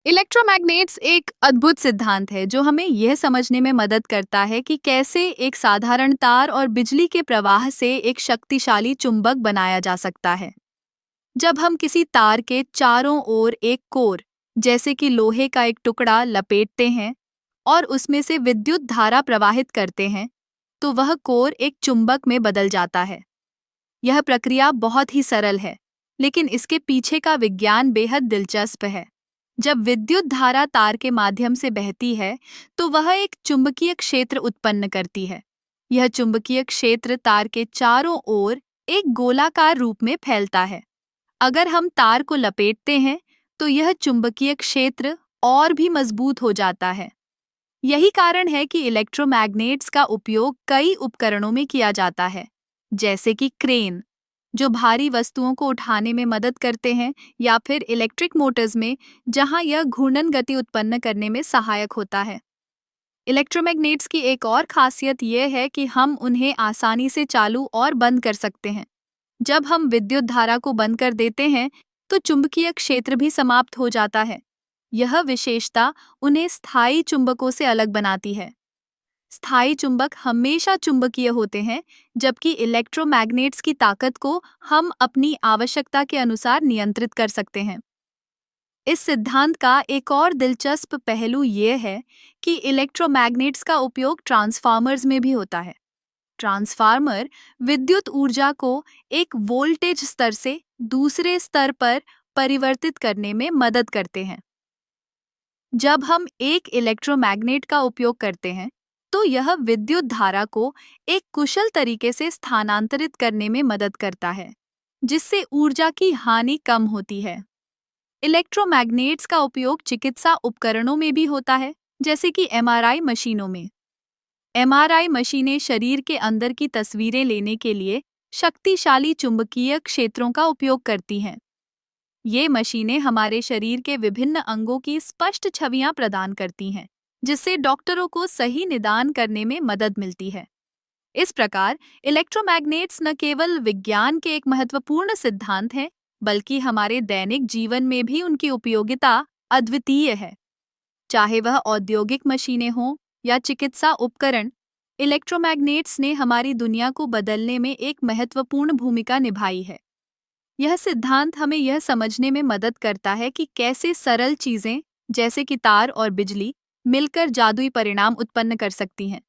Electromagnets एक अद्भुत सिद्धांत है जो हमें यह समझने में मदद करता है कि कैसे एक साधारण तार और बिजली के प्रवाह से एक शक्तिशाली चुंबक बनाया जा सकता है। जब हम किसी तार के चारों ओर एक कोर, जैसे कि लोहे का एक टुकड़ा लपेटते हैं और उसमें से विद्युत धारा प्रवाहित करते हैं, तो वह कोर एक चुंबक में बदल जाता है। यह प्रक्रिया बहुत ही सरल है, लेकिन इसके पीछे का विज्ञान बेहद दिलचस्प है। जब विद्युत धारा तार के माध्यम से बहती है, तो वह एक चुंबकीय क्षेत्र उत्पन्न करती है। यह चुंबकीय क्षेत्र तार के चारों ओर एक गोलाकार रूप में फैलता है। अगर हम तार को लपेटते हैं, तो यह चुंबकीय क्षेत्र और भी मजबूत हो जाता है। यही कारण है कि इलेक्ट्रोमैग्नेट्स का उपयोग कई उपकरणों में किया जाता है, जैसे कि क्रेन, जो भारी वस्तुओं को उठाने में मदद करते हैं, या फिर इलेक्ट्रिक मोटर्स में, जहां यह घूर्णन गति उत्पन्न करने में सहायक होता है। इलेक्ट्रोमैग्नेट्स की एक और खासियत यह है कि हम उन्हें आसानी से चालू और बंद कर सकते हैं। जब हम विद्युत धारा को बंद कर देते हैं, तो चुंबकीय क्षेत्र भी समाप्त हो जाता है। यह विशेषता उन्हें स्थायी चुंबकों से अलग बनाती है। स्थायी चुंबक हमेशा चुंबकीय होते हैं, जबकि इलेक्ट्रोमैग्नेट्स की ताकत को हम अपनी आवश्यकता के अनुसार नियंत्रित कर सकते हैं। इस सिद्धांत का एक और दिलचस्प पहलू यह है कि इलेक्ट्रोमैग्नेट्स का उपयोग ट्रांसफार्मर्स में भी होता है। ट्रांसफार्मर विद्युत ऊर्जा को एक वोल्टेज स्तर से दूसरे स्तर पर परिवर्तित करने में मदद करते हैं। जब हम एक इलेक्ट्रोमैग्नेट का उपयोग करते हैं, तो यह विद्युत धारा को एक कुशल तरीके से स्थानांतरित करने में मदद करता है, जिससे ऊर्जा की हानि कम होती है। इलेक्ट्रोमैग्नेट्स का उपयोग चिकित्सा उपकरणों में भी होता है, जैसे कि एमआरआई मशीनों में। एमआरआई मशीनें शरीर के अंदर की तस्वीरें लेने के लिए शक्तिशाली चुंबकीय क्षेत्रों का उपयोग करती हैं। ये मशीनें हमारे शरीर के विभिन्न अंगों की स्पष्ट छवियां प्रदान करती हैं, जिससे डॉक्टरों को सही निदान करने में मदद मिलती है। इस प्रकार इलेक्ट्रोमैग्नेट्स न केवल विज्ञान के एक महत्वपूर्ण सिद्धांत हैं, बल्कि हमारे दैनिक जीवन में भी उनकी उपयोगिता अद्वितीय है। चाहे वह औद्योगिक मशीनें हों या चिकित्सा उपकरण, इलेक्ट्रोमैग्नेट्स ने हमारी दुनिया को बदलने में एक महत्वपूर्ण भूमिका निभाई है। यह सिद्धांत हमें यह समझने में मदद करता है कि कैसे सरल चीजें, जैसे कि तार और बिजली, मिलकर जादुई परिणाम उत्पन्न कर सकती हैं।